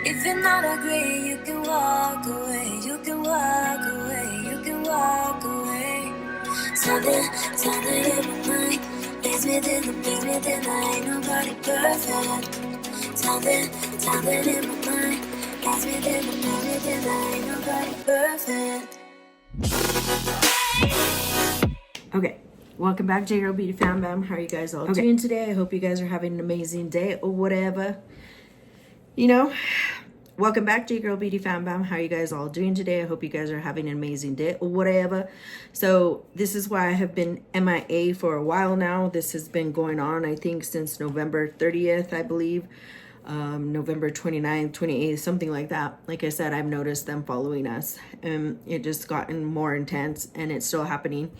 If you're not agree, you can walk away. You can walk away. You can walk away. Something in my mind leads me to ain't nobody perfect. Something in my mind leads me to ain't nobody perfect. Okay, welcome back, J-Girl Beauty Fam Bam. How are you guys all doing today? I hope you guys are having an amazing day or whatever. You know, welcome back, J-Girl Beauty Fam Bam. How are you guys all doing today? I hope you guys are having an amazing day or whatever. So this is why I have been MIA for a while now. This has been going on, I think, since November 30th, I believe. November 29th, 28th, something like that. Like I said, I've noticed them following us, and it just gotten more intense, and it's still happening.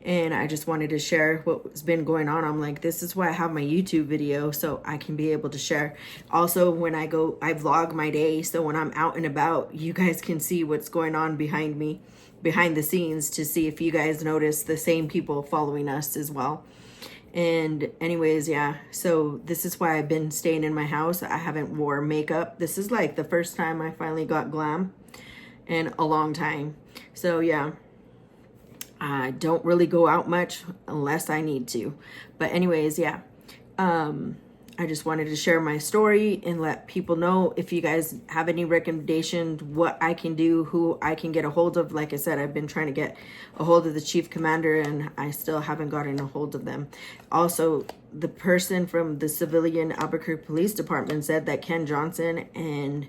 And I just wanted to share what's been going on. I'm like, this is why I have my YouTube video, so I can be able to share. Also, when I vlog my day, so when I'm out and about, you guys can see what's going on behind me, behind the scenes, to see if you guys notice the same people following us as well. And anyways, yeah, so this is why I've been staying in my house. I haven't wore makeup. This is like the first time I finally got glam in a long time. So yeah, I don't really go out much unless I need to. But anyways, yeah, I just wanted to share my story and let people know. If you guys have any recommendations, what I can do, who I can get a hold of. Like I said, I've been trying to get a hold of the chief commander, and I still haven't gotten a hold of them. Also, the person from the civilian Albuquerque Police Department said that Ken Johnson and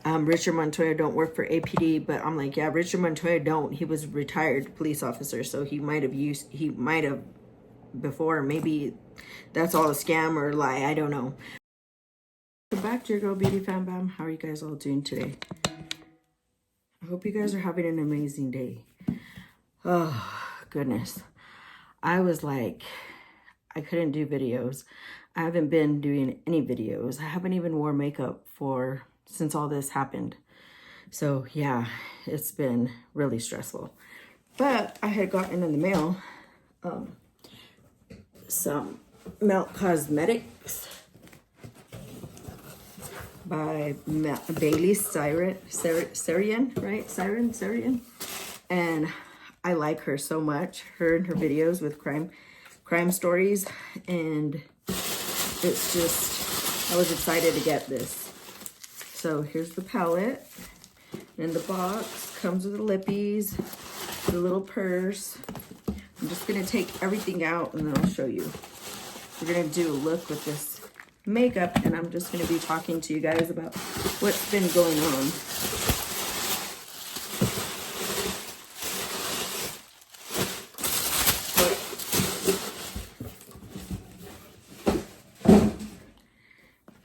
Richard Montoya don't work for APD, but I'm like, yeah, Richard Montoya don't. He was a retired police officer, so he might have before. Maybe that's all a scam or lie. I don't know. Welcome back, Dear Girl Beauty Fam Bam. How are you guys all doing today? I hope you guys are having an amazing day. Oh, goodness. I was like, I couldn't do videos. I haven't been doing any videos. I haven't even worn makeup since all this happened. So yeah, it's been really stressful. But I had gotten in the mail some meltcosmetics by baileysarian, right? Sarian. And I like her so much. Her and her videos with crime stories. And it's just, I was excited to get this. So here's the palette. In the box comes with the lippies, the little purse. I'm just gonna take everything out and then I'll show you. We're gonna do a look with this makeup, and I'm just gonna be talking to you guys about what's been going on.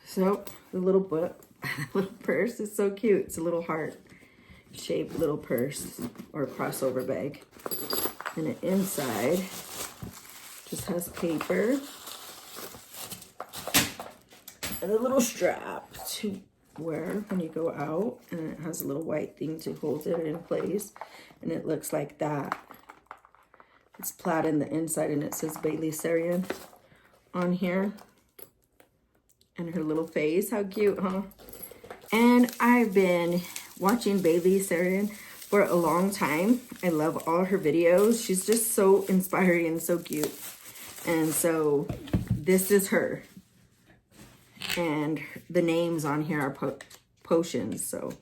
So the little book, the little purse is so cute. It's a little heart-shaped little purse or crossover bag. And the inside just has paper and a little strap to wear when you go out. And it has a little white thing to hold it in place. And it looks like that. It's plaid in the inside, and it says baileysarian on here. And her little face, how cute, huh? And I've been watching baileysarian for a long time. I love all her videos. She's just so inspiring and so cute. And so this is her. And the names on here are potions. So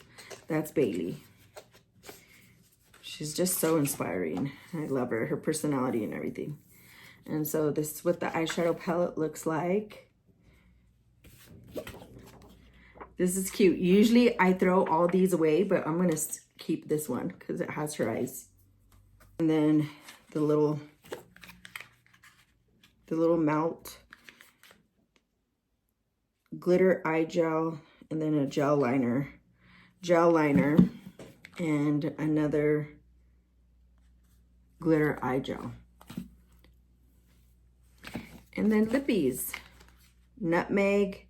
that's Bailey. She's just so inspiring. I love her personality and everything. And so this is what the eyeshadow palette looks like. This is cute. Usually I throw all these away, but I'm gonna keep this one because it has her eyes. And then the little melt glitter eye gel, and then a gel liner, and another glitter eye gel. And then lippies, nutmeg,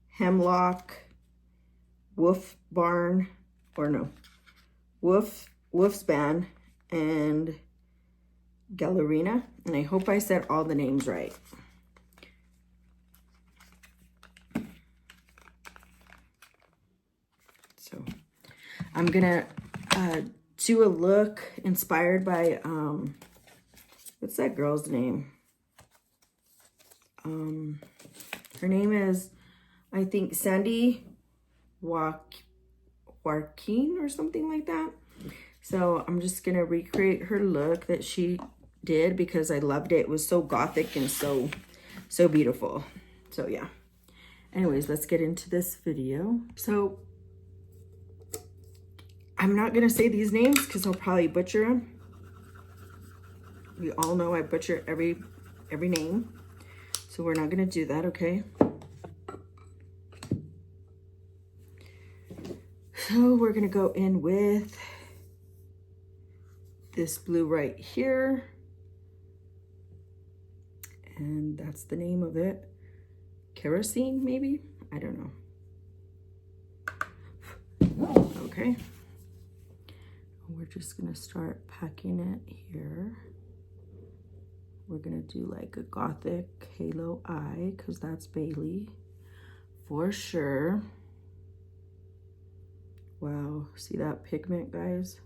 hemlock, wolfsbane, and gallerina. And I hope I said all the names right. I'm gonna do a look inspired by, what's that girl's name? Her name is, I think, sandijarquin or something like that. So I'm just gonna recreate her look that she did because I loved it. It was so gothic and so beautiful. So yeah. Anyways, let's get into this video. So I'm not gonna say these names because I'll probably butcher them. We all know I butcher every name. So we're not gonna do that, okay? So we're gonna go in with this blue right here. And that's the name of it. Kerosene, maybe? I don't know. Okay. We're just gonna start packing it here. We're gonna do like a gothic halo eye because that's Bailey for sure. Wow, see that pigment, guys?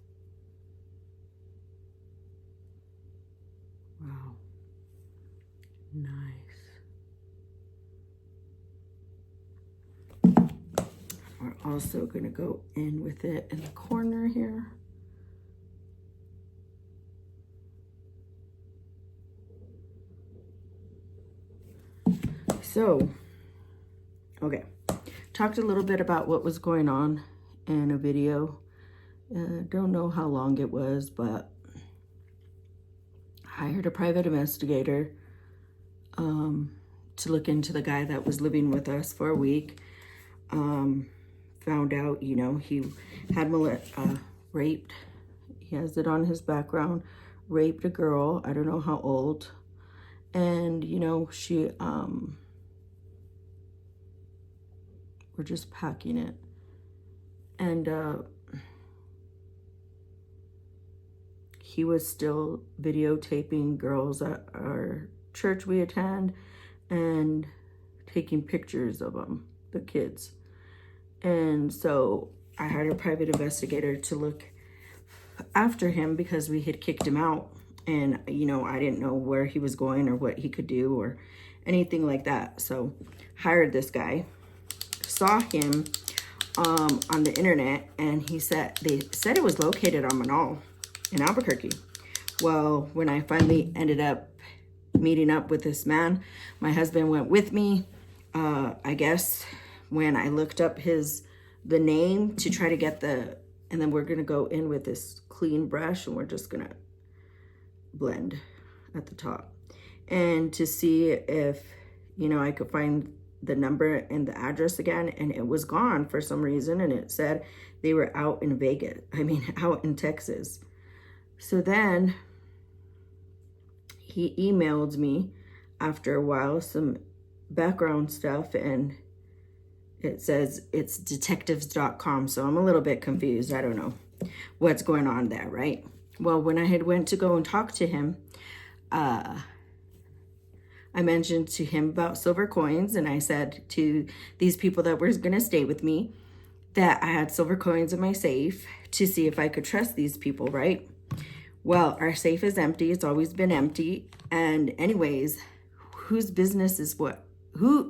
Wow, nice. We're also gonna go in with it in the corner here. So, okay, talked a little bit about what was going on in a video. Don't know how long it was, but hired a private investigator to look into the guy that was living with us for a week. Found out, you know, he had raped. He has it on his background. Raped a girl. I don't know how old. And, you know, she, we're just packing it. And he was still videotaping girls at our church we attend and taking pictures of them, the kids. And so I hired a private investigator to look after him because we had kicked him out. And, you know, I didn't know where he was going or what he could do or anything like that. So hired this guy, saw him on the internet, and they said it was located on Manal in Albuquerque. Well, when I finally ended up meeting up with this man, my husband went with me. I guess when I looked up the name to try to get and then we're gonna go in with this clean brush and we're just gonna blend at the top and to see if, you know, I could find the number and the address again, and it was gone for some reason, and it said they were out in out in Texas. So then he emailed me after a while some background stuff, and it says it's detectives.com. So I'm a little bit confused. I don't know what's going on there, right? Well, when I had went to go and talk to him, I mentioned to him about silver coins, and I said to these people that were going to stay with me that I had silver coins in my safe to see if I could trust these people, right? Well, our safe is empty. It's always been empty. And anyways, whose business is what?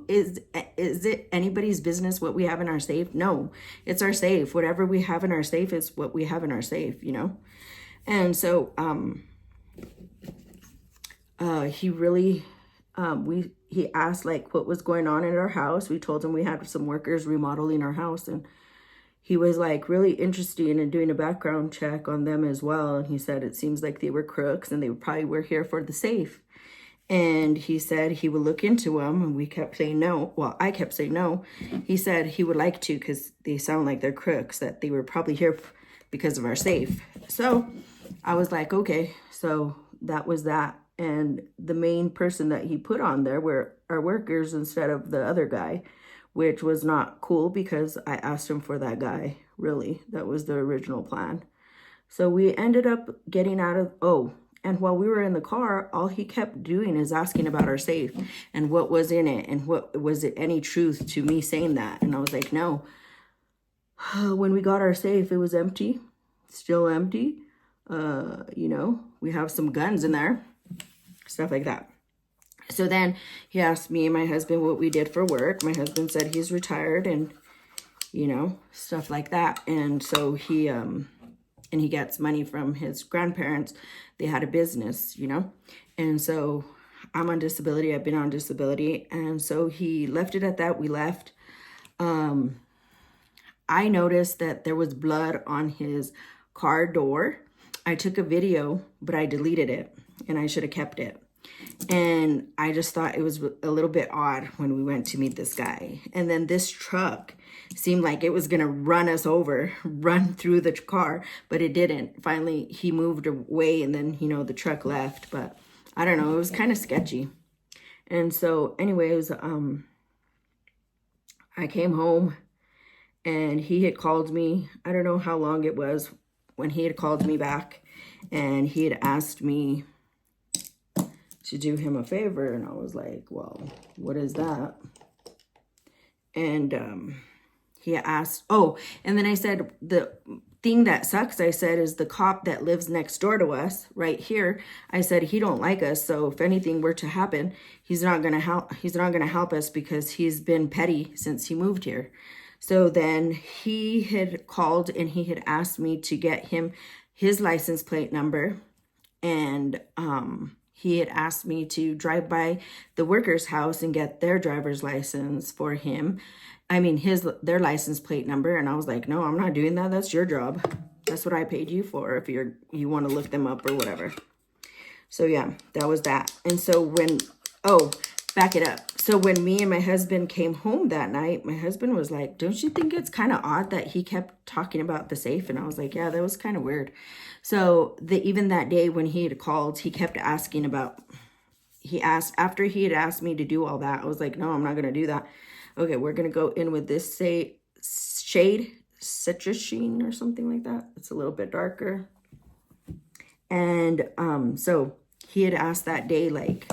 Is it anybody's business what we have in our safe? No, it's our safe. Whatever we have in our safe is what we have in our safe, you know? And so he really... he asked like what was going on in our house. We told him we had some workers remodeling our house, and he was like really interested in doing a background check on them as well. And he said it seems like they were crooks and they probably were here for the safe. And he said he would look into them, and we kept saying no. Well, I kept saying no. He said he would like to because they sound like they're crooks, that they were probably here because of our safe. So I was like, okay. So that was that. And the main person that he put on there were our workers instead of the other guy, which was not cool because I asked him for that guy, really. That was the original plan. So we ended up getting out of, and while we were in the car, all he kept doing is asking about our safe and what was in it and what was it any truth to me saying that. And I was like, no. When we got our safe, it was empty, still empty. You know, we have some guns in there, stuff like that. So then he asked me and my husband what we did for work. My husband said he's retired and, you know, stuff like that. And so he gets money from his grandparents. They had a business, you know. And so I'm on disability. I've been on disability. And so he left it at that. We left. I noticed that there was blood on his car door. I took a video, but I deleted it and I should have kept it. And I just thought it was a little bit odd when we went to meet this guy. And then this truck seemed like it was going to run us over, run through the car, but it didn't. Finally, he moved away and then, you know, the truck left. But I don't know, it was kind of sketchy. And so anyways, I came home and he had called me. I don't know how long it was when he had called me back and he had asked me to do him a favor. And I was like, well, what is that? And he asked, oh, and then I said, the thing that sucks, I said, is the cop that lives next door to us right here. I said, he don't like us. So if anything were to happen, he's not going to help. He's not going to help us because he's been petty since he moved here. So then he had called and he had asked me to get him his license plate number. And, he had asked me to drive by the worker's house and get their driver's license for him. I mean, their license plate number. And I was like, no, I'm not doing that. That's your job. That's what I paid you for if you want to look them up or whatever. So yeah, that was that. And so back it up. So when me and my husband came home that night, my husband was like, don't you think it's kind of odd that he kept talking about the safe? And I was like, yeah, that was kind of weird. So even that day when he had called, he kept asking about, after he had asked me to do all that, I was like, no, I'm not going to do that. Okay, we're going to go in with this shade, citrusine or something like that. It's a little bit darker. And so he had asked that day, like,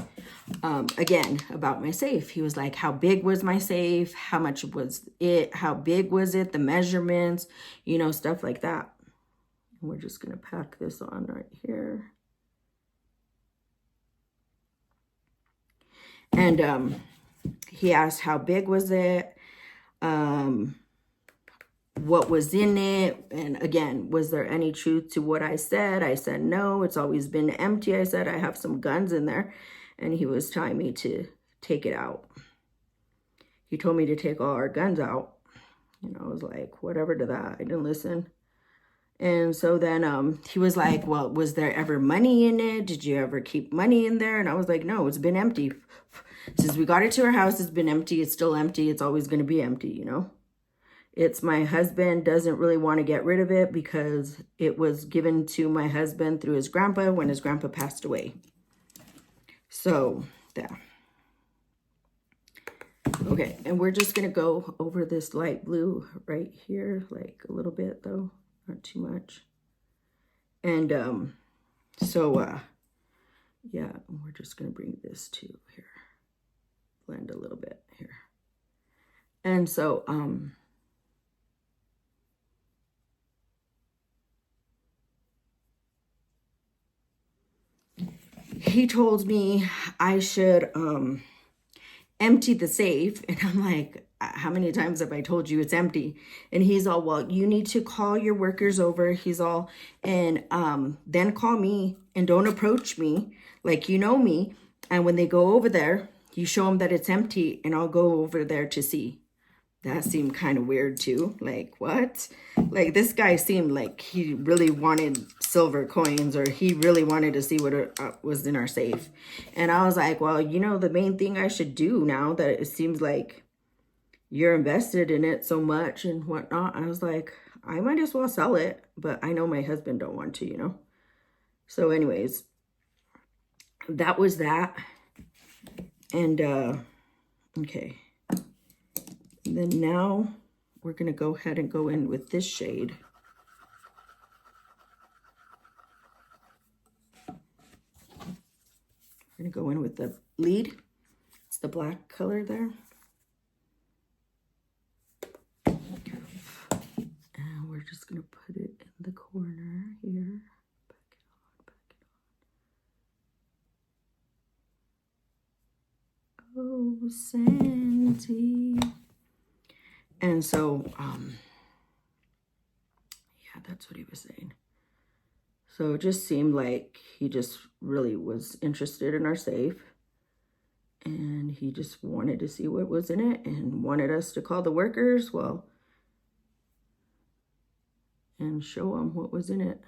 again, about my safe. He was like, how big was my safe? How much was it? How big was it? The measurements, you know, stuff like that. We're just going to pack this on right here. And he asked how big was it? What was in it? And again, was there any truth to what I said? I said, no, it's always been empty. I said, I have some guns in there. And he was telling me to take it out. He told me to take all our guns out. And I was like, whatever to that. I didn't listen. And so then he was like, well, was there ever money in it? Did you ever keep money in there? And I was like, no, it's been empty. Since we got it to our house, it's been empty. It's still empty. It's always going to be empty, you know. It's my husband doesn't really want to get rid of it because it was given to my husband through his grandpa when his grandpa passed away. So, yeah. Okay, and we're just going to go over this light blue right here, like a little bit though, not too much. And yeah, we're just going to bring this to here. Blend a little bit here. And so, he told me I should empty the safe. And I'm like, how many times have I told you it's empty? And he's all, well, you need to call your workers over. He's all, and then call me and don't approach me like you know me. And when they go over there, you show them that it's empty and I'll go over there to see. That seemed kind of weird too. Like, what? Like, this guy seemed like he really wanted silver coins, or he really wanted to see what was in our safe. And I was like, well, you know, the main thing I should do now that it seems like you're invested in it so much and whatnot, I was like, I might as well sell it. But I know my husband don't want to, you know. So anyways, that was that. And, okay. And then now we're going to go ahead and go in with this shade. We're going to go in with the lead. It's the black color there. we're just going to put it in the corner here. Back it on. Oh, Sandy. And so, yeah, that's what he was saying. So it just seemed like he just really was interested in our safe. And he just wanted to see what was in it and wanted us to call the workers, well, and show them what was in it.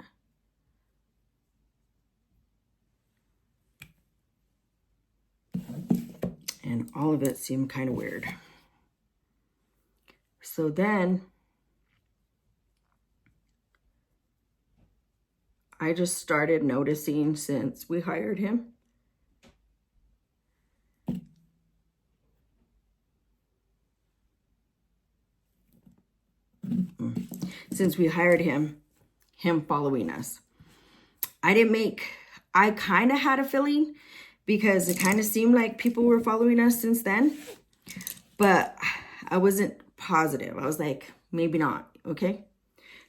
And all of it seemed kind of weird. So then I just started noticing since we hired him. Since we hired him following us. I kind of had a feeling because it kind of seemed like people were following us since then, but I wasn't positive. I was like, maybe not, okay?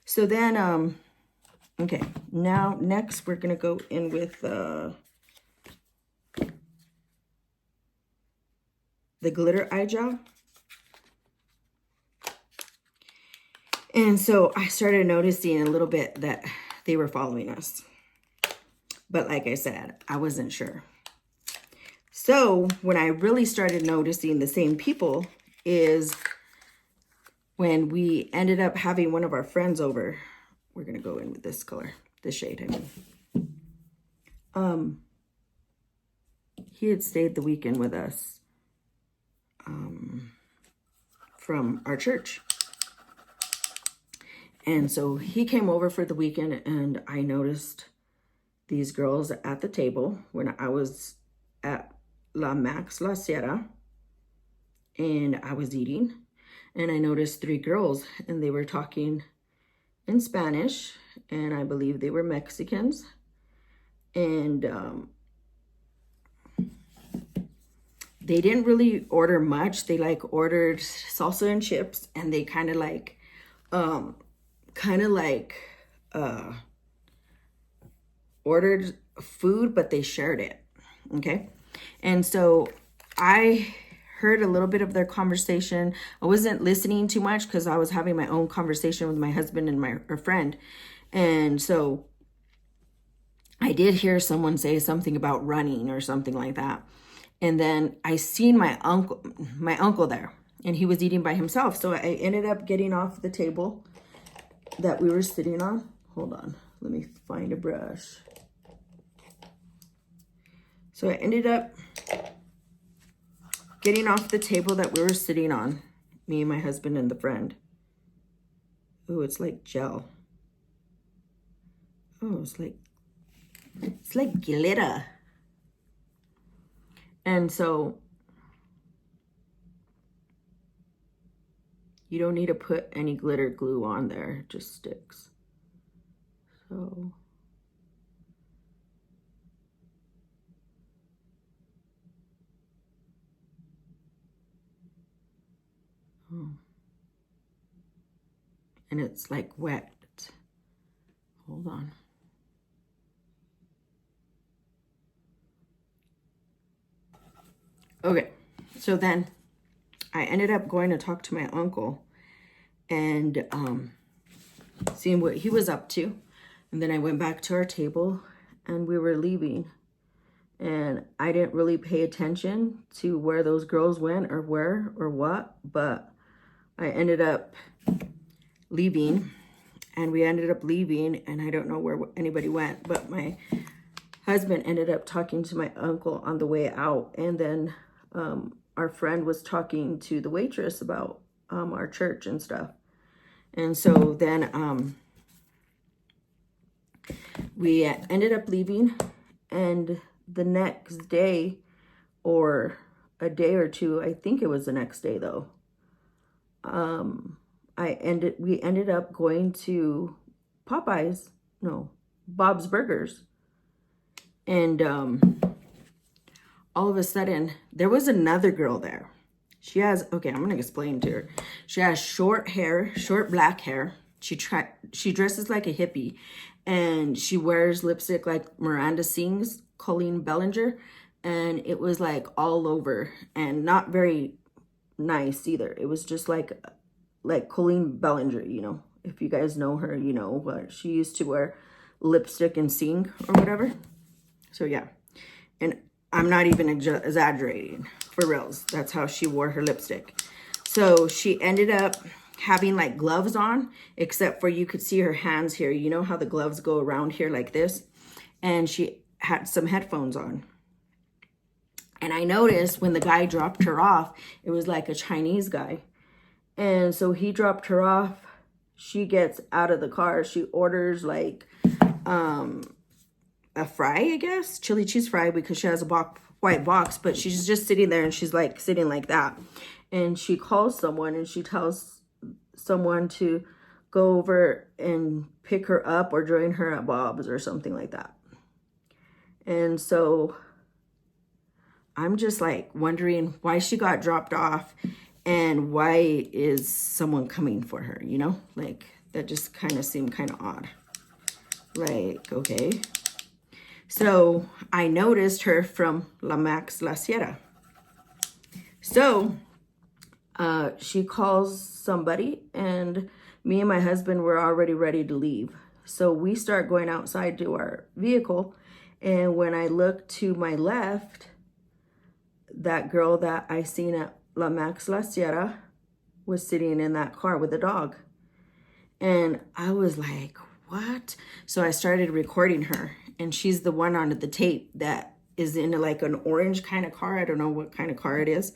So then, okay, now next we're gonna go in with the glitter eye gel. And so I started noticing a little bit that they were following us. But like I said, I wasn't sure. So when I really started noticing the same people is when we ended up having one of our friends over. We're going to go in with this color, this shade, I mean. He had stayed the weekend with us from our church. And so he came over for the weekend, and I noticed these girls at the table when I was at La Max La Sierra, and I was eating, and I noticed 3 girls, and they were talking in Spanish, and I believe they were Mexicans, and they didn't really order much. They like ordered salsa and chips, and they kind of like ordered food, but they shared it, okay? And so I heard a little bit of their conversation. I wasn't listening too much because I was having my own conversation with my husband and my friend. And so I did hear someone say something about running or something like that. And then I seen my uncle there, and he was eating by himself. So I ended up getting off the table that we were sitting on. Hold on, let me find a brush. So I ended up getting off the table that we were sitting on, me and my husband and the friend. Oh, it's like gel. Oh, it's like glitter. And so you don't need to put any glitter glue on there, it just sticks. So and it's like wet. Hold on. Okay, so then I ended up going to talk to my uncle and seeing what he was up to. And then I went back to our table and we were leaving. And I didn't really pay attention to where those girls went or where or what, but I ended up leaving, and we ended up leaving, and I don't know where anybody went, but my husband ended up talking to my uncle on the way out, and then our friend was talking to the waitress about our church and stuff. And so then we ended up leaving, and the next day, or a day or two, I think it was the next day though, we ended up going to Bob's Burgers. And all of a sudden, there was another girl there. She has, okay, I'm going to explain to her. She has short hair, short black hair, She dresses like a hippie, and she wears lipstick like Miranda sings, Colleen Bellinger, and it was like all over and not very nice either. It was just like Colleen Bellinger, you know. If you guys know her, you know, but she used to wear lipstick and sing or whatever. So yeah, and I'm not even exaggerating, for reals. That's how she wore her lipstick. So she ended up having like gloves on, except for you could see her hands here. You know how the gloves go around here like this? And she had some headphones on. And I noticed when the guy dropped her off, it was like a Chinese guy. And so he dropped her off. She gets out of the car. She orders like a fry, I guess, chili cheese fry, because she has a white box, but she's just sitting there and she's like sitting like that. And she calls someone and she tells someone to go over and pick her up or join her at Bob's or something like that. And so I'm just like wondering why she got dropped off and why is someone coming for her, you know? Like, that just kind of seemed kind of odd. Like, okay. So I noticed her from La Max La Sierra. So she calls somebody, and me and my husband were already ready to leave. So we start going outside to our vehicle, and when I look to my left, that girl that I seen at La Max La Sierra was sitting in that car with a dog. And I was like, what? So I started recording her, and she's the one on the tape that is in like an orange kind of car. I don't know what kind of car it is,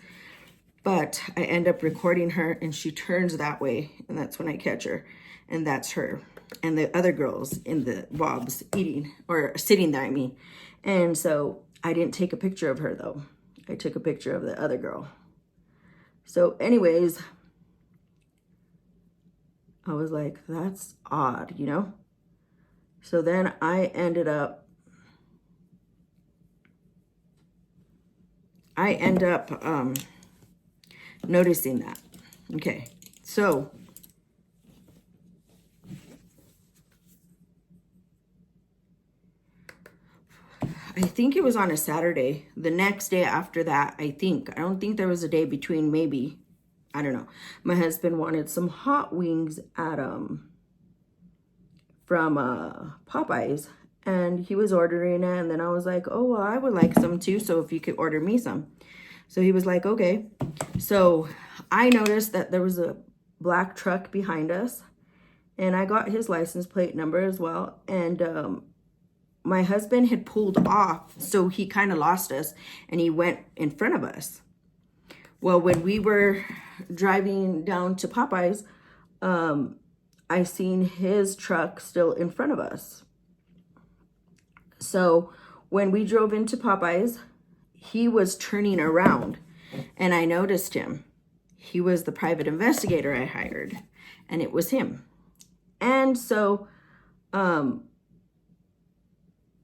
but I end up recording her, and she turns that way, and that's when I catch her, and that's her. And the other girls in the Bob's eating, or sitting there, I mean. And so I didn't take a picture of her though. I took a picture of the other girl. So anyways, I was like, that's odd, you know? So then I end up noticing that. Okay, so I think it was on a Saturday. The next day after that, I don't think there was a day between, maybe. I don't know. My husband wanted some hot wings at from Popeyes, and he was ordering it, and then I was like, oh, well, I would like some too, so if you could order me some. So he was like, okay. So I noticed that there was a black truck behind us, and I got his license plate number as well, and my husband had pulled off, so he kind of lost us, and he went in front of us. Well, when we were driving down to Popeyes, I seen his truck still in front of us. So when we drove into Popeyes, he was turning around, and I noticed him. He was the private investigator I hired, and it was him. And so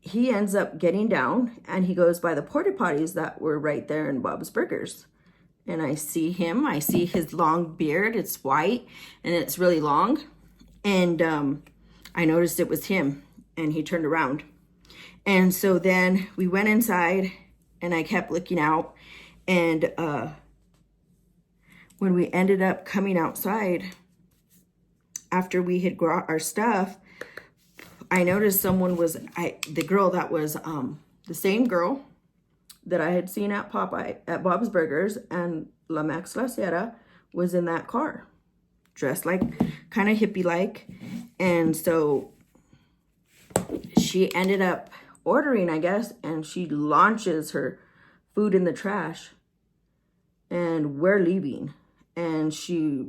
he ends up getting down, and he goes by the porta potties that were right there in Bob's Burgers. And I see him. I see his long beard. It's white, and it's really long. And I noticed it was him, and he turned around. And so then we went inside, and I kept looking out. And when we ended up coming outside, after we had brought our stuff, I noticed someone was, the girl that was the same girl that I had seen at Bob's Burgers and La Max La Sierra was in that car, dressed like kind of hippie-like. And so she ended up ordering, I guess, and she launches her food in the trash, and we're leaving. And she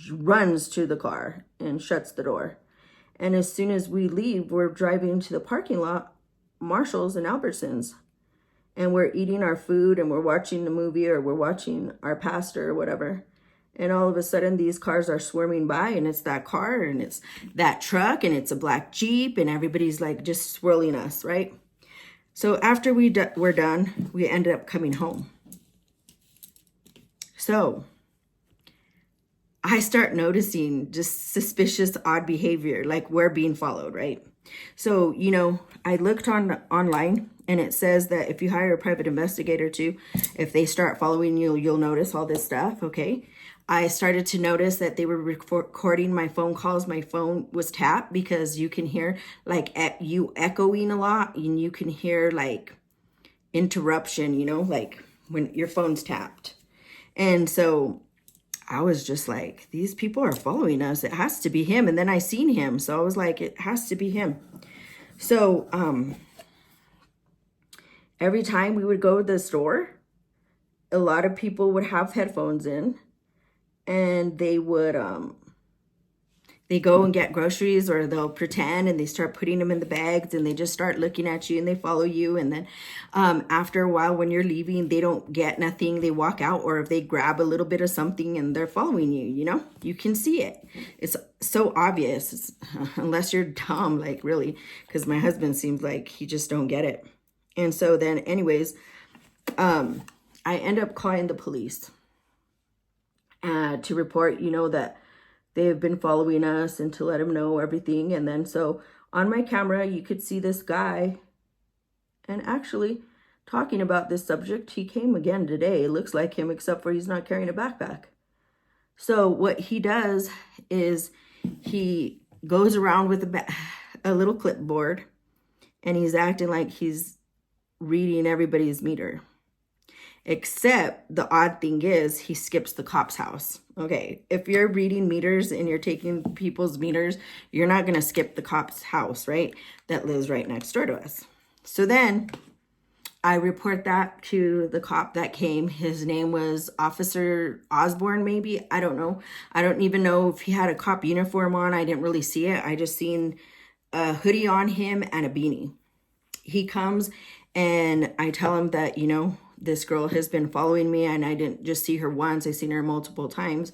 runs to the car and shuts the door. And as soon as we leave, we're driving to the parking lot, Marshall's and Albertsons. And we're eating our food, and we're watching the movie, or we're watching our pastor or whatever. And all of a sudden, these cars are swarming by, and it's that car, and it's that truck, and it's a black Jeep, and everybody's like just swirling us, right? So after we're done, we ended up coming home. So I start noticing just suspicious, odd behavior, like we're being followed, right? So, you know, I looked online and it says that if you hire a private investigator too, if they start following you, you'll notice all this stuff, okay? I started to notice that they were recording my phone calls. My phone was tapped because you can hear like you echoing a lot, and you can hear like interruption, you know, like when your phone's tapped. And so I was just like, these people are following us. It has to be him. And then I seen him. So I was like, it has to be him. So every time we would go to the store, a lot of people would have headphones in, and they would they go and get groceries, or they'll pretend and they start putting them in the bags, and they just start looking at you and they follow you. And then after a while, when you're leaving, they don't get nothing, they walk out, or if they grab a little bit of something and they're following you, you know, you can see it. It's so obvious. Unless you're dumb, like really, because my husband seems like he just don't get it. And so then anyways, I end up calling the police to report, you know, that they have been following us, and to let them know everything. And then so on my camera, you could see this guy, and actually talking about this subject, he came again today. It looks like him, except for he's not carrying a backpack. So what he does is he goes around with a little clipboard, and he's acting like he's reading everybody's meter. Except the odd thing is he skips the cop's house. Okay, if you're reading meters and you're taking people's meters, you're not going to skip the cop's house, right? That lives right next door to us. So then I report that to the cop that came. His name was Officer Osborne, maybe. I don't know. I don't even know if he had a cop uniform on. I didn't really see it. I just seen a hoodie on him and a beanie. He comes and I tell him that, you know, this girl has been following me, and I didn't just see her once. I seen her multiple times,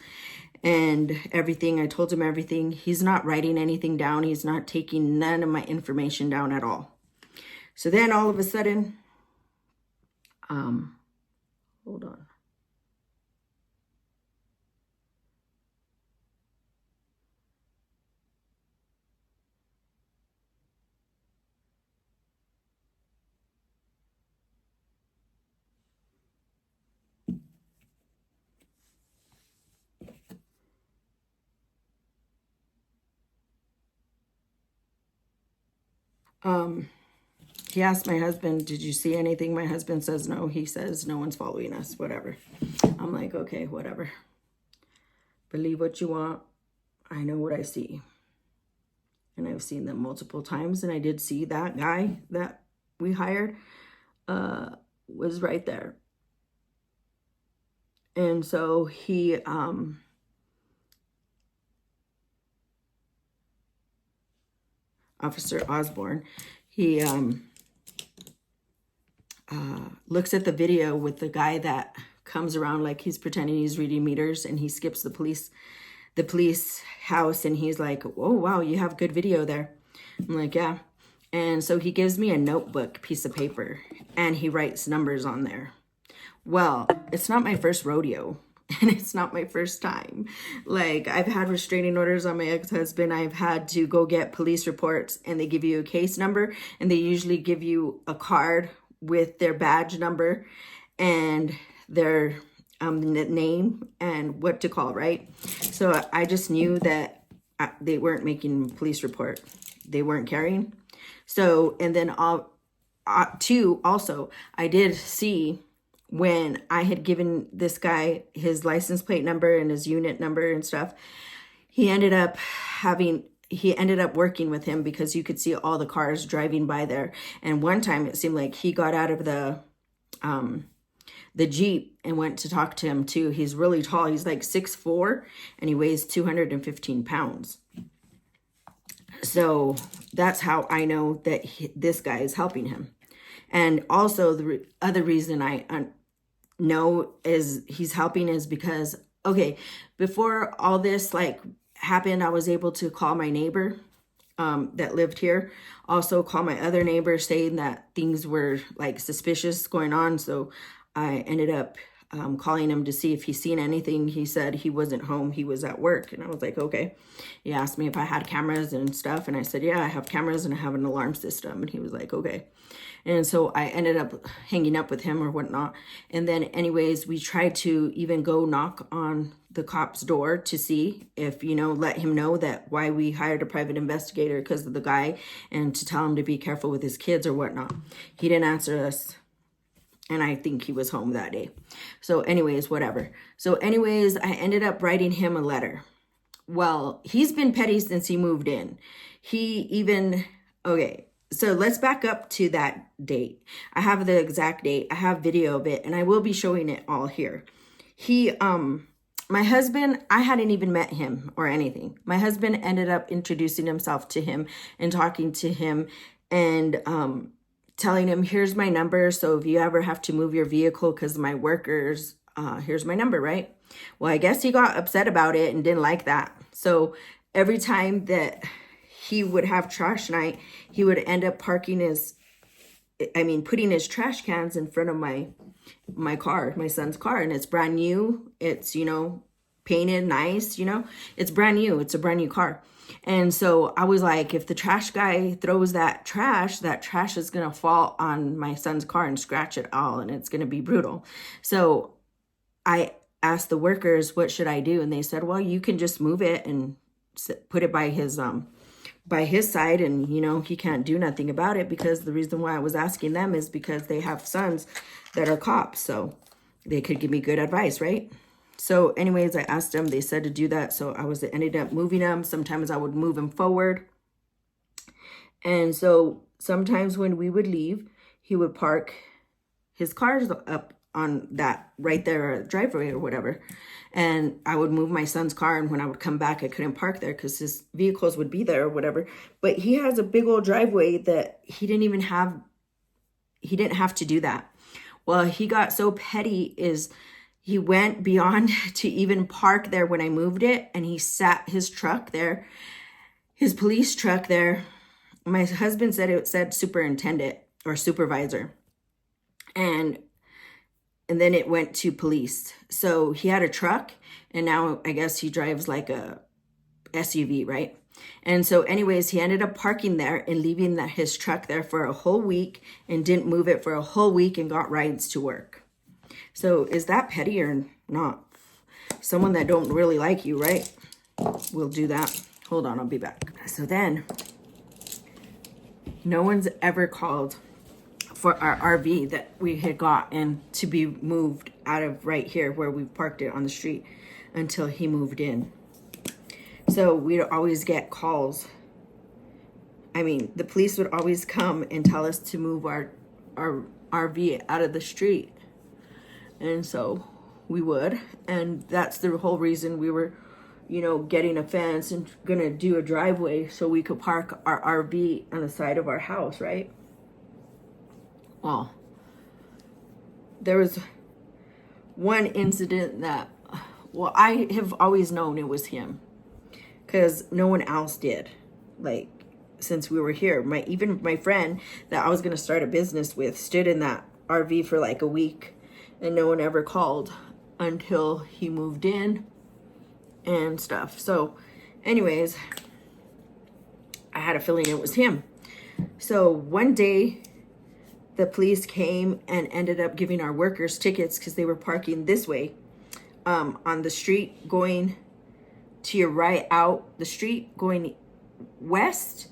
and everything. I told him everything. He's not writing anything down. He's not taking none of my information down at all. So then all of a sudden, hold on. He asked my husband, did you see anything? My husband says no. He says no one's following us, whatever. I'm like, okay, whatever. Believe what you want. I know what I see. And I've seen them multiple times, and I did see that guy that we hired was right there. And so he Officer Osborne, he looks at the video with the guy that comes around like he's pretending he's reading meters, and he skips the police house, and he's like, oh wow, you have good video there. I'm like, yeah. And so he gives me a notebook piece of paper, and he writes numbers on there. Well, it's not my first rodeo, and it's not my first time. Like, I've had restraining orders on my ex-husband. I've had to go get police reports, and they give you a case number, and they usually give you a card with their badge number and their name and what to call, right? So I just knew that they weren't making a police report. They weren't carrying. So, and then also, I did see when I had given this guy his license plate number and his unit number and stuff, he ended up working with him because you could see all the cars driving by there. And one time it seemed like he got out of the Jeep and went to talk to him too. He's really tall. He's like 6'4", and he weighs 215 pounds. So that's how I know that this guy is helping him. And also the other reason I know is he's helping is because, okay, before all this like happened, I was able to call my neighbor that lived here, also call my other neighbor saying that things were like suspicious going on. So I ended up calling him to see if he's seen anything. He said he wasn't home, he was at work. And I was like, okay. He asked me if I had cameras and stuff, and I said, yeah, I have cameras and I have an alarm system. And he was like, okay. And so I ended up hanging up with him or whatnot. And then anyways, we tried to even go knock on the cop's door to see if, you know, let him know that why we hired a private investigator, because of the guy, and to tell him to be careful with his kids or whatnot. He didn't answer us. And I think he was home that day. So anyways, whatever. So anyways, I ended up writing him a letter. Well, he's been petty since he moved in. He even, okay. So let's back up to that date. I have the exact date. I have video of it, and I will be showing it all here. My husband, I hadn't even met him or anything. My husband ended up introducing himself to him and talking to him and telling him, here's my number. So if you ever have to move your vehicle because my workers, here's my number, right? Well, I guess he got upset about it and didn't like that. So every time that he would have trash night, he would end up putting his trash cans in front of my car, my son's car. And it's brand new. It's, you know, painted nice, you know, it's brand new. It's a brand new car. And so I was like, if the trash guy throws that trash is going to fall on my son's car and scratch it all. And it's going to be brutal. So I asked the workers, what should I do? And they said, well, you can just move it and put it by his side, and you know, he can't do nothing about it, because the reason why I was asking them is because they have sons that are cops, so they could give me good advice, right? So anyways, I asked them, they said to do that. So ended up moving them. Sometimes I would move him forward. And so sometimes when we would leave, he would park his cars up on that right there driveway or whatever. And I would move my son's car, and when I would come back, I couldn't park there because his vehicles would be there or whatever. But he has a big old driveway that he didn't have to do that. Well, he got so petty he went beyond to even park there when I moved it, and he sat his truck there, his police truck there. My husband said it said superintendent or supervisor. And then it went to police. So he had a truck, and now I guess he drives like a SUV, right? And so anyways, he ended up parking there and leaving his truck there for a whole week, and didn't move it for a whole week, and got rides to work. So is that petty or not? Someone that don't really like you, right? Will do that. Hold on, I'll be back. So then, no one's ever called for our RV that we had got and to be moved out of right here where we parked it on the street until he moved in. So we'd always get calls. I mean, the police would always come and tell us to move our RV out of the street. And so we would. And that's the whole reason we were, you know, getting a fence and gonna do a driveway so we could park our RV on the side of our house, right? Well, there was one incident that, well, I have always known it was him, because no one else did. Like, since we were here, even my friend that I was going to start a business with stood in that RV for like a week, and no one ever called until he moved in and stuff. So anyways, I had a feeling it was him. So one day, the police came and ended up giving our workers tickets because they were parking this way on the street going to your right out the street going west.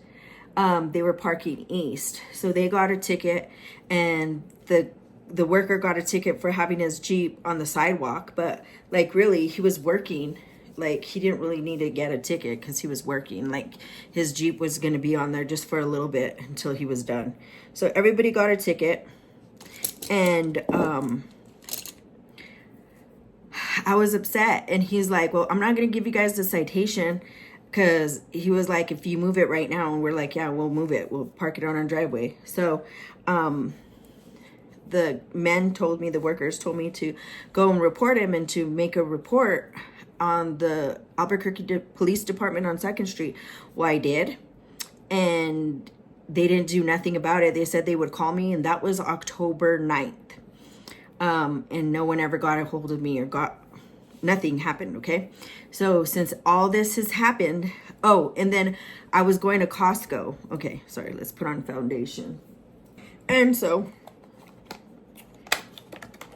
They were parking east. So they got a ticket, and the worker got a ticket for having his Jeep on the sidewalk. But like, really, he was working. Like, he didn't really need to get a ticket because he was working. Like, his Jeep was going to be on there just for a little bit until he was done. So everybody got a ticket. And I was upset. And he's like, well, I'm not going to give you guys the citation, because he was like, if you move it right now. And we're like, yeah, we'll move it. We'll park it on our driveway. So the workers told me to go and report him and to make a report on the Albuquerque Police Department on 2nd Street. Well, I did, and they didn't do nothing about it. They said they would call me, and that was October 9th. and no one ever got a hold of me or nothing happened. Okay. So since all this has happened, oh, and then I was going to Costco. Okay. Sorry. Let's put on foundation. And so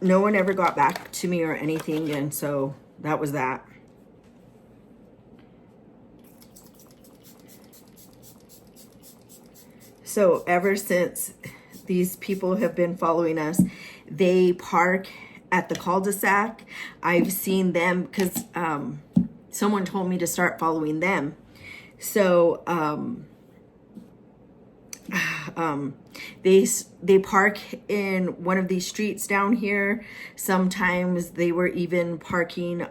no one ever got back to me or anything. And so that was that. So ever since these people have been following us, they park at the cul-de-sac. I've seen them because someone told me to start following them. So they park in one of these streets down here. Sometimes they were even parking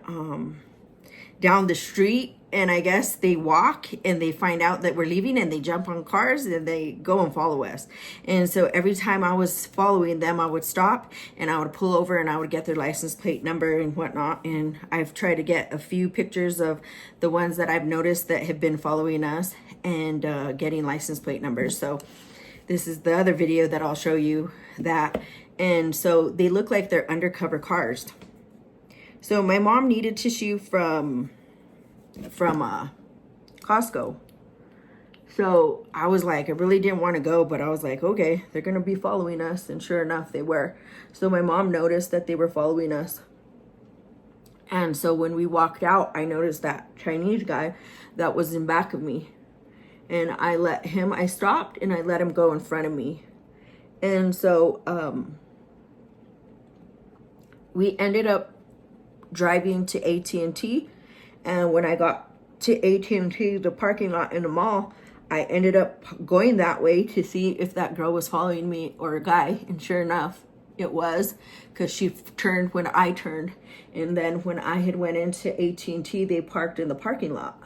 down the street, and I guess they walk and they find out that we're leaving and they jump on cars and they go and follow us. And so every time I was following them, I would stop and I would pull over and I would get their license plate number and whatnot. And I've tried to get a few pictures of the ones that I've noticed that have been following us and getting license plate numbers. So this is the other video that I'll show you that. And so they look like they're undercover cars. So my mom needed tissue from Costco. So I was like, I really didn't want to go, but I was like, okay, they're going to be following us. And sure enough, they were. So my mom noticed that they were following us. And so when we walked out, I noticed that Chinese guy that was in back of me. And I stopped and I let him go in front of me. And so we ended up driving to AT&T. And when I got to AT&T, the parking lot in the mall, I ended up going that way to see if that girl was following me or a guy. And sure enough, it was, because she turned when I turned. And then when I had went into AT&T, they parked in the parking lot.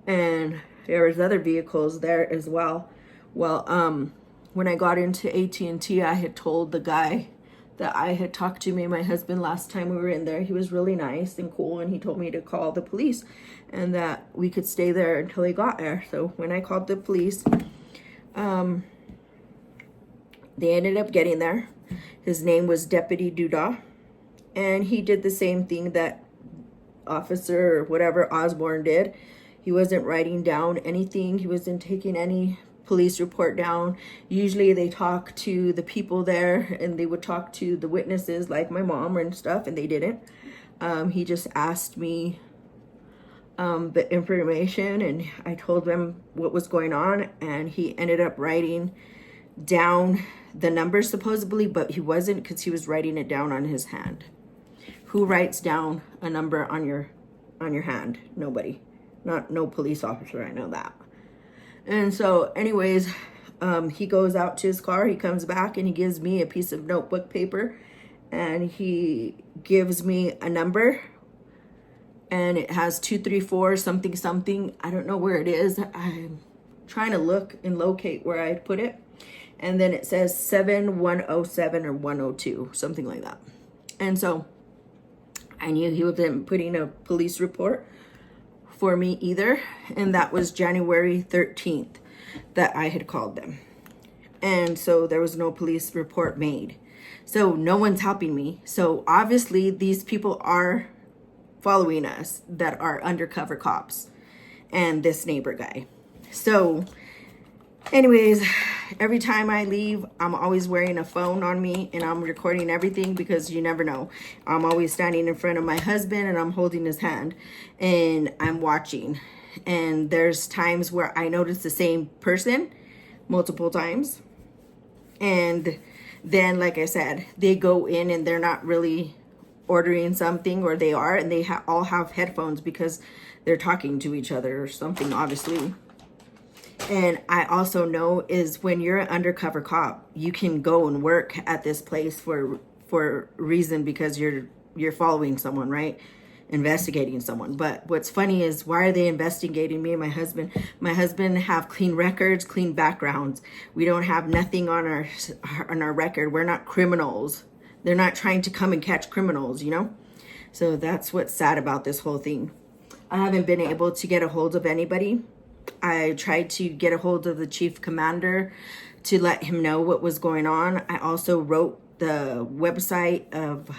And there was other vehicles there as well. Well, when I got into AT&T, I had told the guy that I had talked to me and my husband last time we were in there. He was really nice and cool, and he told me to call the police and that we could stay there until he got there. So when I called the police, they ended up getting there. His name was Deputy Duda, and he did the same thing that Officer or whatever Osborne did. He wasn't writing down anything. He wasn't taking any police report down. Usually they talk to the people there and they would talk to the witnesses like my mom and stuff, and they didn't. He just asked me the information, and I told him what was going on, and he ended up writing down the numbers supposedly, but he wasn't, because he was writing it down on his hand. Who writes down a number on your hand? Nobody. No police officer, I know that. And so anyways, he goes out to his car, he comes back, and he gives me a piece of notebook paper, and he gives me a number, and it has 234 something something. I don't know where it is. I'm trying to look and locate where I put it. And then it says 7107 or 102, something like that. And so I knew he wasn't putting a police report for me either. And that was January 13th that I had called them. And so there was no police report made. So no one's helping me. So obviously these people are following us that are undercover cops and this neighbor guy. So anyways, every time I leave, I'm always wearing a phone on me and I'm recording everything, because you never know. I'm always standing in front of my husband and I'm holding his hand and I'm watching. And there's times where I notice the same person multiple times. And then, like I said, they go in and they're not really ordering something, or they are, and they all have headphones because they're talking to each other or something, obviously. And I also know is when you're an undercover cop, you can go and work at this place for a reason, because you're following someone, right? Investigating someone. But what's funny is, why are they investigating me and my husband? My husband have clean records, clean backgrounds. We don't have nothing on our record. We're not criminals. They're not trying to come and catch criminals, you know? So that's what's sad about this whole thing. I haven't been able to get a hold of anybody. I tried to get a hold of the chief commander to let him know what was going on. I also wrote the website of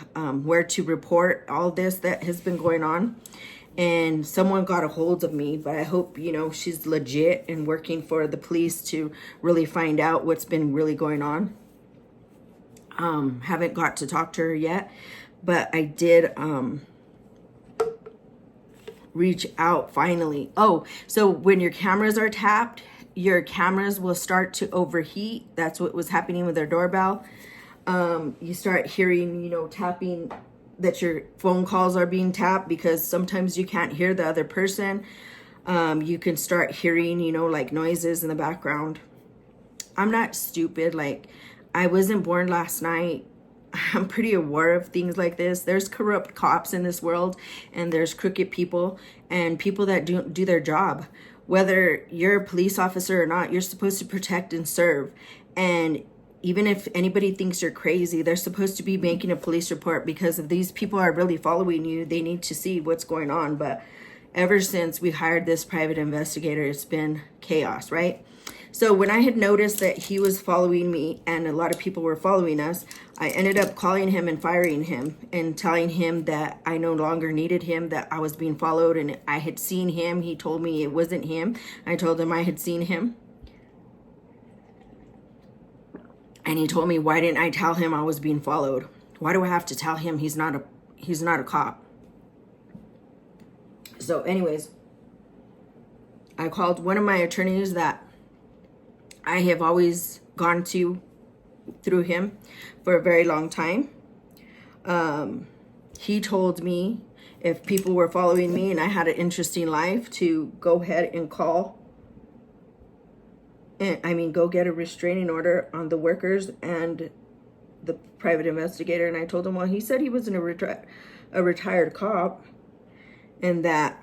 where to report all this that has been going on. And someone got a hold of me, but I hope, you know, she's legit and working for the police to really find out what's been really going on. Haven't got to talk to her yet, but I did reach out finally. Oh, so when your cameras are tapped, your cameras will start to overheat. That's what was happening with their doorbell. You start hearing, you know, tapping, that your phone calls are being tapped, because sometimes you can't hear the other person. You can start hearing, you know, like noises in the background. I'm not stupid. Like, I wasn't born last night. I'm pretty aware of things like this. There's corrupt cops in this world, and there's crooked people and people that do their job. Whether you're a police officer or not, you're supposed to protect and serve. And even if anybody thinks you're crazy, they're supposed to be making a police report, because if these people are really following you, they need to see what's going on. But ever since we hired this private investigator, it's been chaos, right? So when I had noticed that he was following me and a lot of people were following us, I ended up calling him and firing him and telling him that I no longer needed him, that I was being followed and I had seen him. He told me it wasn't him. I told him I had seen him. And he told me, why didn't I tell him I was being followed? Why do I have to tell him he's not a cop? So anyways, I called one of my attorneys that I have always gone to through him for a very long time. He told me if people were following me and I had an interesting life, to go ahead and call. And go get a restraining order on the workers and the private investigator. And I told him, well, he said he wasn't a retired cop, and that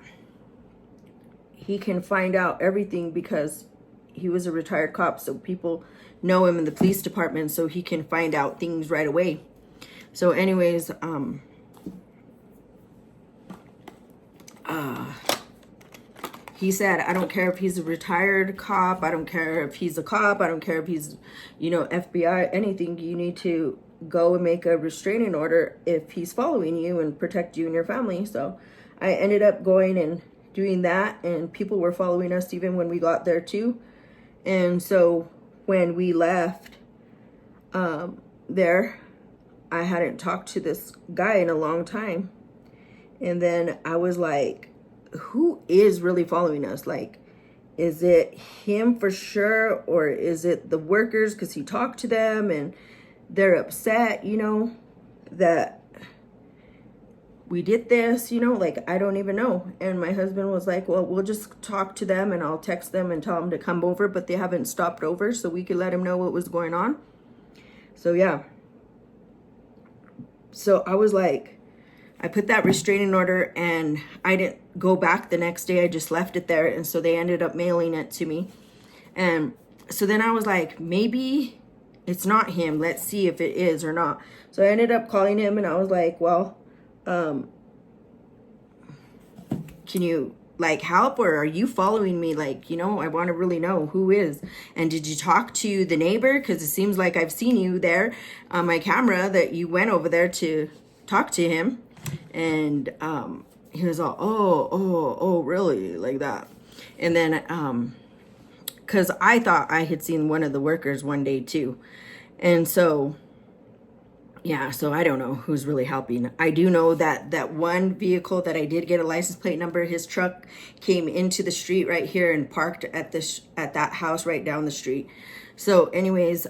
he can find out everything because he was a retired cop. So people know him in the police department, so he can find out things right away. So anyways, he said, I don't care if he's a retired cop. I don't care if he's a cop. I don't care if he's, you know, FBI, anything. You need to go and make a restraining order if he's following you and protect you and your family. So I ended up going and doing that, and people were following us even when we got there too. And so when we left there, I hadn't talked to this guy in a long time. And then I was like, who is really following us? Like, is it him for sure, or is it the workers? Because he talked to them and they're upset, you know, that we did this, you know, like, I don't even know. And my husband was like, well, we'll just talk to them and I'll text them and tell them to come over, but they haven't stopped over, so we could let him know what was going on. So yeah. So I was like, I put that restraining order and I didn't go back the next day. I just left it there. And so they ended up mailing it to me. And so then I was like, maybe it's not him. Let's see if it is or not. So I ended up calling him and I was like, well, can you like help, or are you following me? Like, you know, I want to really know who is. And did you talk to the neighbor? Because it seems like I've seen you there on my camera, that you went over there to talk to him. And he was all, oh, really, like that. And then because I thought I had seen one of the workers one day too. And so yeah, so I don't know who's really helping. I do know that that one vehicle that I did get a license plate number, his truck came into the street right here and parked at that house right down the street. So anyways,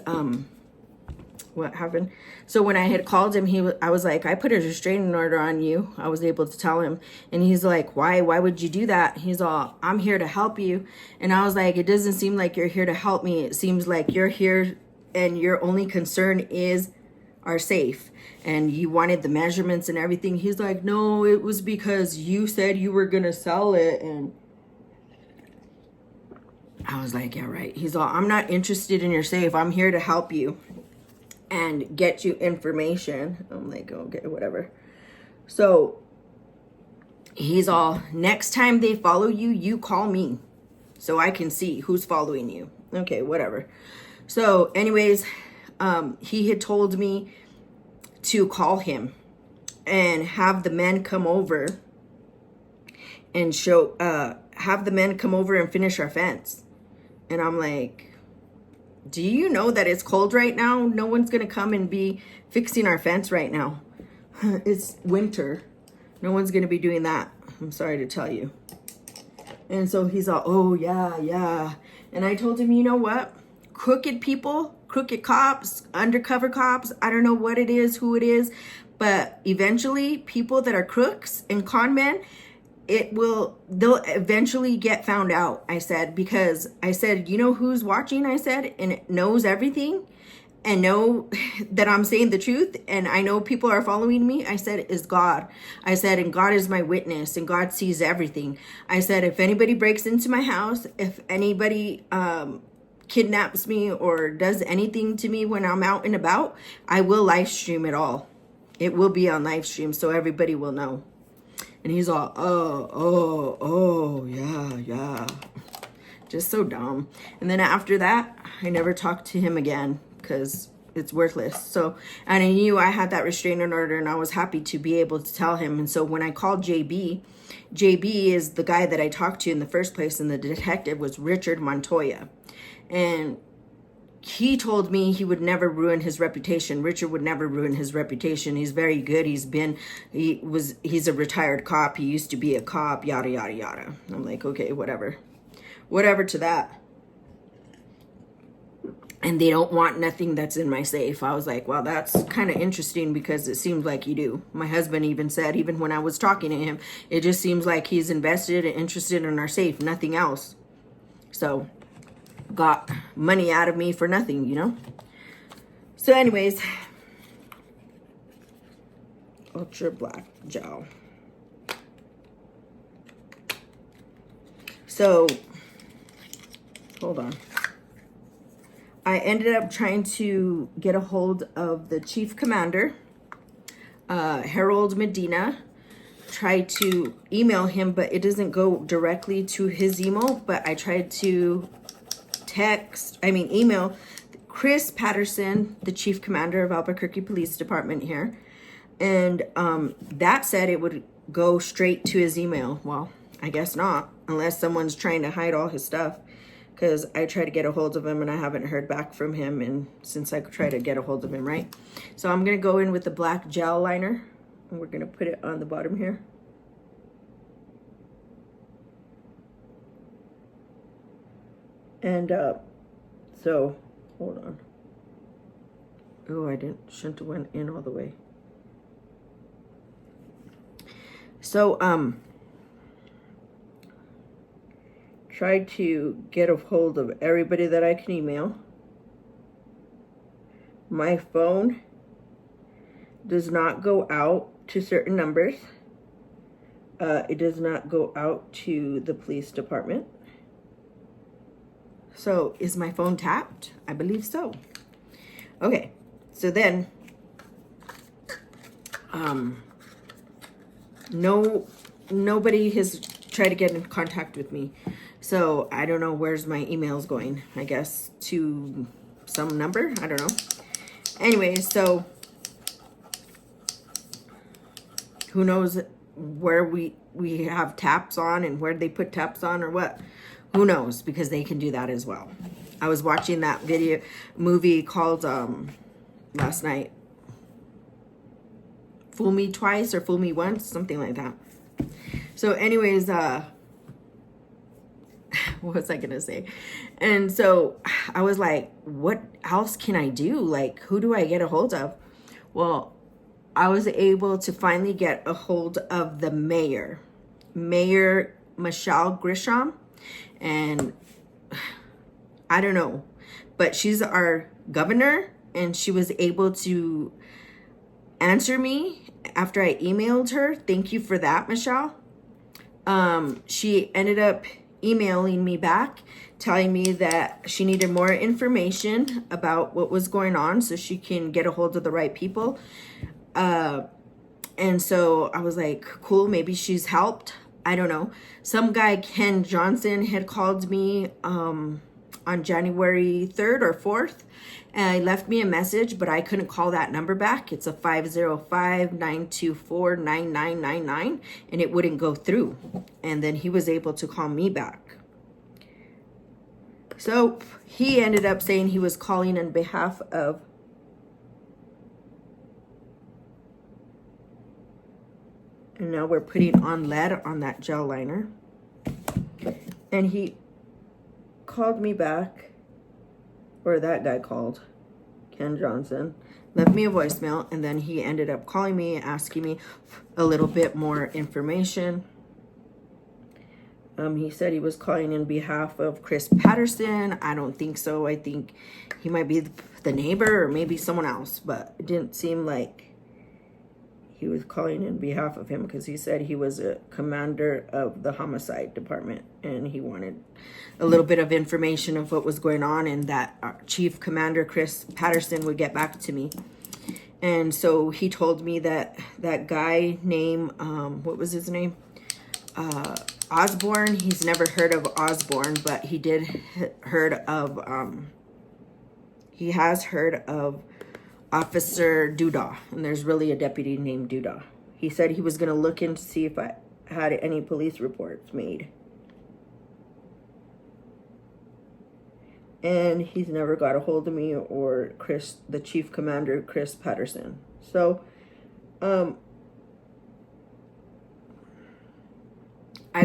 what happened? So when I had called him, I was like, I put a restraining order on you. I was able to tell him. And he's like, why would you do that? He's all, I'm here to help you. And I was like, it doesn't seem like you're here to help me. It seems like you're here and your only concern is our safe, and you wanted the measurements and everything. He's like, no, it was because you said you were gonna sell it. And I was like, yeah, right. He's all, I'm not interested in your safe. I'm here to help you and get you information. I'm like, okay, whatever. So he's all, next time they follow you, you call me so I can see who's following you. Okay, whatever. So anyways, he had told me to call him and have the men come over and have the men come over and finish our fence. And I'm like, do you know that it's cold right now? No one's gonna come and be fixing our fence right now. It's winter. No one's gonna be doing that. I'm sorry to tell you. And so he's all, oh yeah. And I told him, you know what? Crooked people, crooked cops, undercover cops, I don't know what it is, who it is, but eventually people that are crooks and con men, they'll eventually get found out, I said, because I said, you know who's watching, I said, and it knows everything and know that I'm saying the truth, and I know people are following me, I said, is God. I said, and God is my witness, and God sees everything. I said, if anybody breaks into my house, if anybody kidnaps me or does anything to me when I'm out and about, I will live stream it all. It will be on live stream so everybody will know. And he's all, oh, yeah. Just so dumb. And then after that, I never talked to him again because it's worthless. So, and I knew I had that restraining order, and I was happy to be able to tell him. And so when I called JB is the guy that I talked to in the first place, and the detective was Richard Montoya. And he told me he would never ruin his reputation. Richard would never ruin his reputation. He's very good. He's a retired cop. He used to be a cop, yada, yada, yada. I'm like, okay, whatever to that. And they don't want nothing that's in my safe. I was like, well, that's kind of interesting because it seems like you do. My husband even said, even when I was talking to him, it just seems like he's invested and interested in our safe, nothing else. So got money out of me for nothing, you know. So anyways, ultra black gel. So hold on, I ended up trying to get a hold of the chief commander, Harold Medina. Tried to email him, but it doesn't go directly to his email. But I tried to email Chris Patterson, the chief commander of Albuquerque Police Department here. And that said it would go straight to his email. Well, I guess not, unless someone's trying to hide all his stuff. Because I tried to get a hold of him and I haven't heard back from him. And since I tried to get a hold of him, right? So I'm going to go in with the black gel liner. And we're going to put it on the bottom here. And so hold on. Oh, I shouldn't have went in all the way. So try to get a hold of everybody that I can email. My phone does not go out to certain numbers. It does not go out to the police department. So is my phone tapped? I believe so. Okay, so then nobody has tried to get in contact with me. So I don't know where's my emails going. I guess to some number. I don't know. Anyway, so who knows where we have taps on and where they put taps on or what. Who knows, because they can do that as well. I was watching that movie called last night, Fool Me Twice or Fool Me Once, something like that. So anyways, what was I gonna say? And so I was like, what else can I do? Like, who do I get a hold of? Well, I was able to finally get a hold of the Mayor Michelle Grisham. And I don't know, but she's our governor, and she was able to answer me after I emailed her. Thank you for that, Michelle. She ended up emailing me back, telling me that she needed more information about what was going on so she can get a hold of the right people. And so I was like, cool, maybe she's helped. I don't know. Some guy, Ken Johnson, had called me on on January 3rd or 4th. And he left me a message, but I couldn't call that number back. It's a 505-924-9999, and it wouldn't go through. And then he was able to call me back. So he ended up saying he was calling on behalf of and now we're putting on lead on that gel liner. And he called me back, or that guy called, Ken Johnson, left me a voicemail, and then he ended up calling me, asking me a little bit more information. He said he was calling in behalf of Chris Patterson. I don't think so. I think he might be the neighbor or maybe someone else, but it didn't seem like he was calling in behalf of him, because he said he was a commander of the homicide department and he wanted a little bit of information of what was going on, and that our chief commander Chris Patterson would get back to me. And so he told me that that guy named what was his name, Osborne. He's never heard of Osborne, but he did heard of he has heard of Officer Duda, and there's really a deputy named Duda. He said he was going to look in to see if I had any police reports made. And he's never got a hold of me or Chris, the chief commander, Chris Patterson. So, I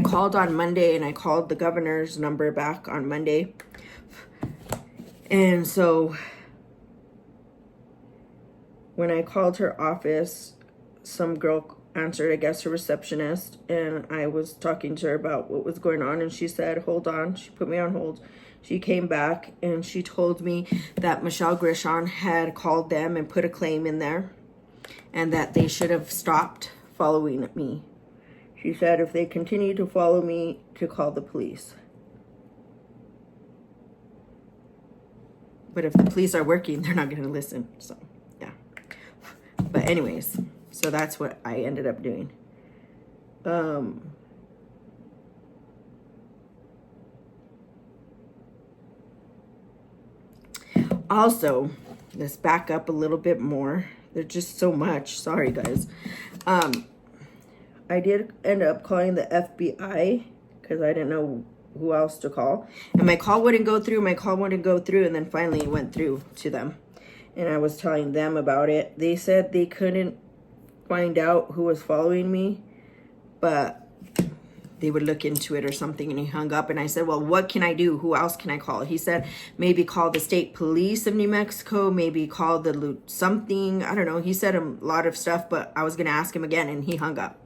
called on Monday, and I called the governor's number back on Monday. And so when I called her office, some girl answered, I guess her receptionist, and I was talking to her about what was going on, and she said, hold on. She put me on hold. She came back, and she told me that Michelle Grishon had called them and put a claim in there, and that they should have stopped following me. She said if they continue to follow me, to call the police. But if the police are working, they're not going to listen, so. But anyways, so that's what I ended up doing. Also, let's back up a little bit more. There's just so much. Sorry, guys. I did end up calling the FBI because I didn't know who else to call. And my call wouldn't go through. And then finally it went through to them. And I was telling them about it. They said they couldn't find out who was following me, but they would look into it or something. And he hung up, and I said, well, what can I do? Who else can I call? He said, maybe call the state police of New Mexico, maybe call the something. I don't know. He said a lot of stuff, but I was going to ask him again, and he hung up.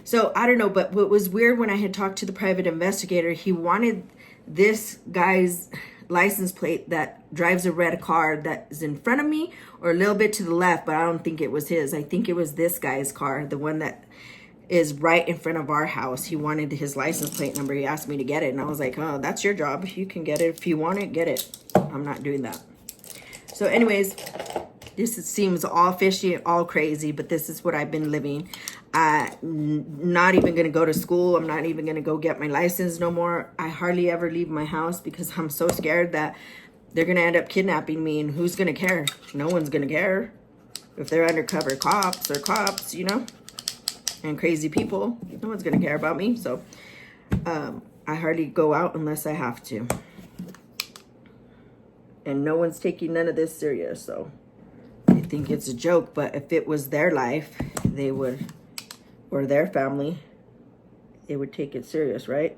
So I don't know, but what was weird when I had talked to the private investigator, he wanted this guy's license plate that drives a red car that is in front of me or a little bit to the left, but I don't think it was his. I think it was this guy's car, the one that is right in front of our house. He wanted his license plate number. He asked me to get it, and I was like, oh, that's your job. You can get it. If you want it, get it. I'm not doing that. So anyways, this seems all fishy, all crazy, but this is what I've been living. Not even going to go to school. I'm not even going to go get my license no more. I hardly ever leave my house because I'm so scared that they're going to end up kidnapping me, and who's going to care? No one's going to care. If they're undercover cops or cops, you know, and crazy people, no one's going to care about me. So I hardly go out unless I have to. And no one's taking none of this serious, so I think it's a joke. But if it was their life, they would, or their family, they would take it serious, right?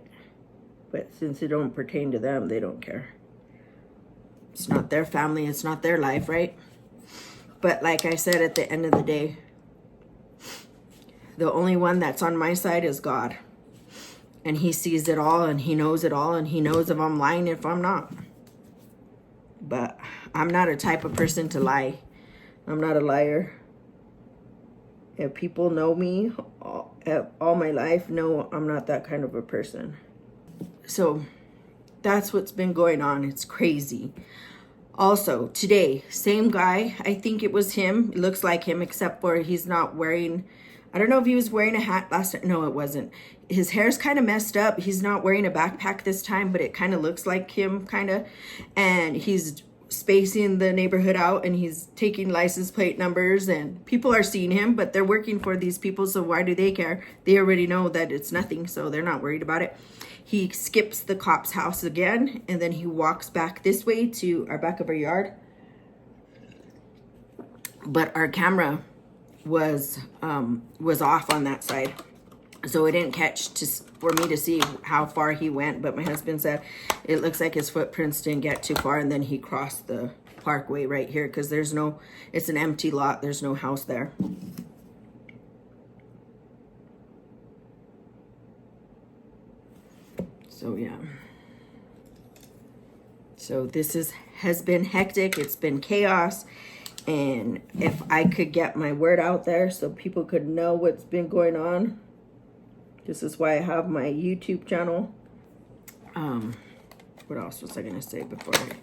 But since it don't pertain to them, they don't care. It's not their family, it's not their life, right? But like I said, at the end of the day, the only one that's on my side is God. And he sees it all, and he knows it all, and he knows if I'm lying, if I'm not. But I'm not a type of person to lie. I'm not a liar. If people know me all my life, know I'm not that kind of a person. So that's what's been going on. It's crazy. Also, today, same guy. I think it was him. It looks like him, except for he's not wearing I don't know if he was wearing a hat last time. No, it wasn't. His hair's kind of messed up. He's not wearing a backpack this time, but it kind of looks like him, kind of. And he's spacing the neighborhood out, and he's taking license plate numbers, and people are seeing him, but they're working for these people, so why do they care? They already know that it's nothing, so they're not worried about it. He skips the cop's house again, and then he walks back this way to our back of our yard. But our camera was off on that side, so it didn't catch for me to see how far he went. But my husband said it looks like his footprints didn't get too far, and then he crossed the parkway right here, because there's no, it's an empty lot, there's no house there. So yeah, so this has been hectic. It's been chaos. And if I could get my word out there so people could know what's been going on, this is why I have my YouTube channel. What else was I gonna say before I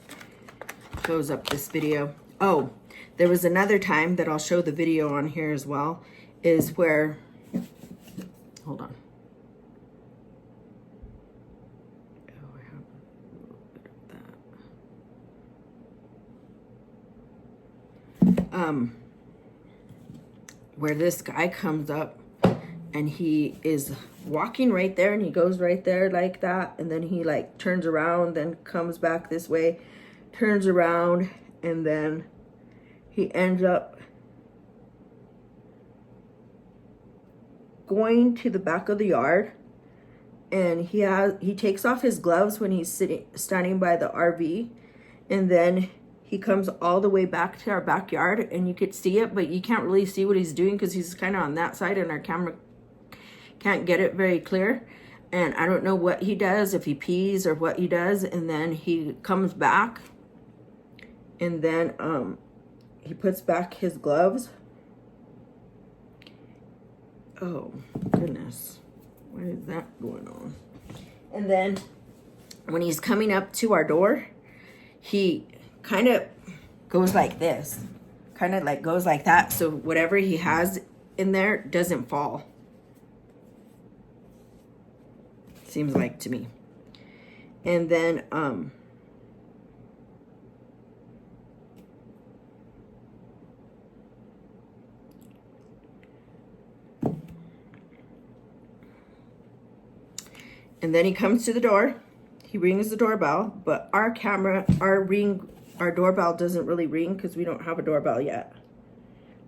close up this video? Oh, there was another time that I'll show the video on here as well, is where, hold on. Oh, I have a little bit of that. Where this guy comes up and he is walking right there, and he goes right there like that, and then he like turns around, then comes back this way, turns around, and then he ends up going to the back of the yard, and he takes off his gloves when he's standing by the RV, and then he comes all the way back to our backyard, and you could see it, but you can't really see what he's doing because he's kind of on that side, and our camera can't get it very clear. And I don't know what he does, if he pees or what he does. And then he comes back, and then he puts back his gloves. Oh, goodness. What is that going on? And then when he's coming up to our door, he kind of goes like this, kind of like goes like that, so whatever he has in there doesn't fall, seems like to me. And then he comes to the door, he rings the doorbell, but our doorbell doesn't really ring because we don't have a doorbell yet.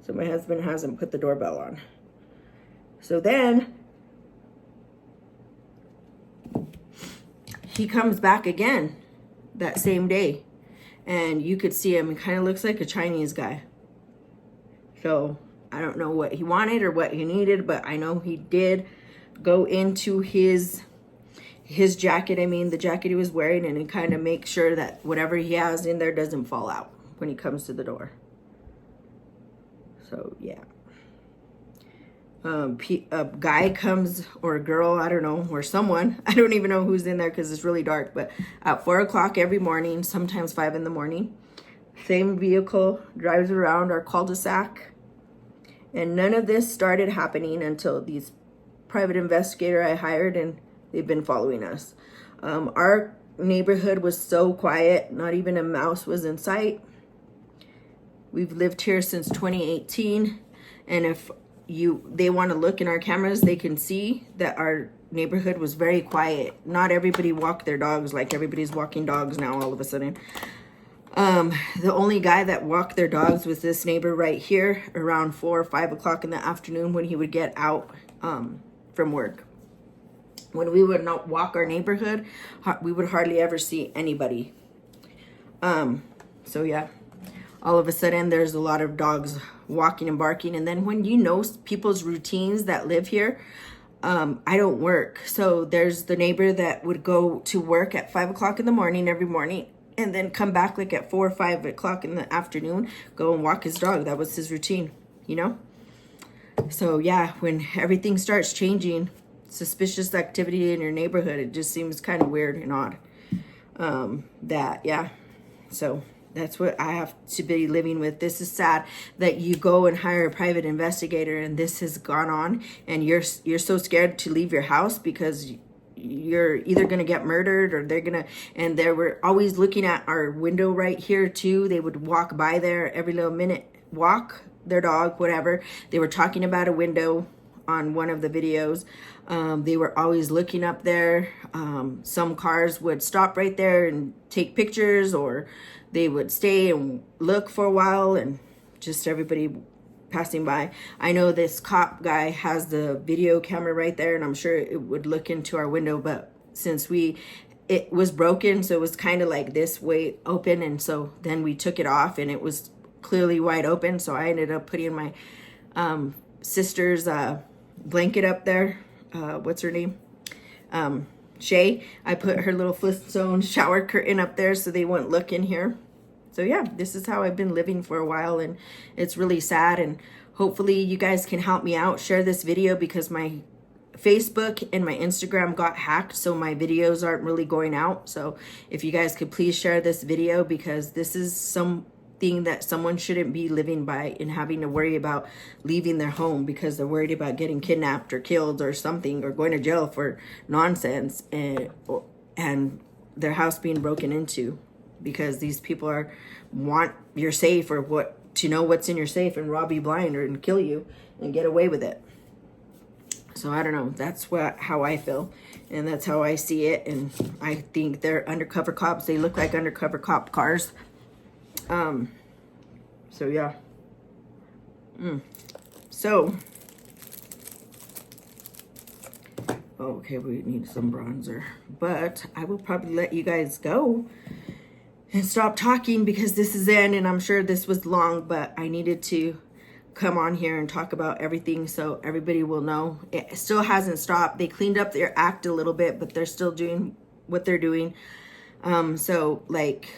So my husband hasn't put the doorbell on. So then he comes back again that same day, and you could see him. He kind of looks like a Chinese guy. So I don't know what he wanted or what he needed, but I know he did go into his jacket, I mean the jacket he was wearing, and he kind of makes sure that whatever he has in there doesn't fall out when he comes to the door. So yeah, a guy comes, or a girl, I don't know, or someone, I don't even know who's in there because it's really dark, but at 4 o'clock every morning, sometimes 5 in the morning, same vehicle drives around our cul-de-sac. And none of this started happening until these private investigator I hired, and they've been following us. Our neighborhood was so quiet, not even a mouse was in sight. We've lived here since 2018, and if they want to look in our cameras, they can see that our neighborhood was very quiet. Not everybody walked their dogs like everybody's walking dogs now all of a sudden. The only guy that walked their dogs was this neighbor right here around 4 or 5 o'clock in the afternoon when he would get out from work. When we would not walk our neighborhood, we would hardly ever see anybody. So yeah, all of a sudden there's a lot of dogs walking and barking. And then when you know people's routines that live here, I don't work. So there's the neighbor that would go to work at 5 o'clock in the morning every morning, and then come back like at 4 or 5 o'clock in the afternoon, go and walk his dog. That was his routine, you know? So yeah, when everything starts changing, suspicious activity in your neighborhood, it just seems kind of weird and odd. Yeah. So That's what I have to be living with. This is sad that you go and hire a private investigator and this has gone on, and you're so scared to leave your house because you're either going to get murdered or they're going to, and they were always looking at our window right here too. They would walk by there every little minute, walk their dog, whatever. They were talking about a window on one of the videos. They were always looking up there. Some cars would stop right there and take pictures, or they would stay and look for a while, and just everybody passing by. I know this cop guy has the video camera right there, and I'm sure it would look into our window, but since it was broken, so it was kind of like this way open, and so then we took it off and it was clearly wide open, so I ended up putting my sister's blanket up there. What's her name? Shay. I put her little Flintstone shower curtain up there so they wouldn't look in here. So yeah, this is how I've been living for a while, and it's really sad, and hopefully you guys can help me out. Share this video because my Facebook and my Instagram got hacked, so my videos aren't really going out. So if you guys could please share this video, because this is something that someone shouldn't be living by and having to worry about leaving their home because they're worried about getting kidnapped or killed or something, or going to jail for nonsense, and their house being broken into because these people want your safe, or to know what's in your safe and rob you blind and kill you and get away with it. So I don't know, that's how I feel, and that's how I see it. And I think they're undercover cops. They look like undercover cop cars. So yeah. So okay, we need some bronzer, but I will probably let you guys go and stop talking because this is in, and I'm sure this was long, but I needed to come on here and talk about everything so everybody will know. It still hasn't stopped. They cleaned up their act a little bit, but they're still doing what they're doing. So like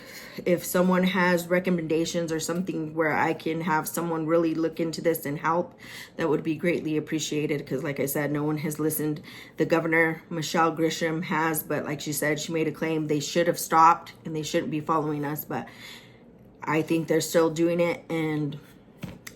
if someone has recommendations or something where I can have someone really look into this and help, that would be greatly appreciated, because like I said, no one has listened. The governor, Michelle Grisham, has, but like she said, she made a claim they should have stopped and they shouldn't be following us, but I think they're still doing it, and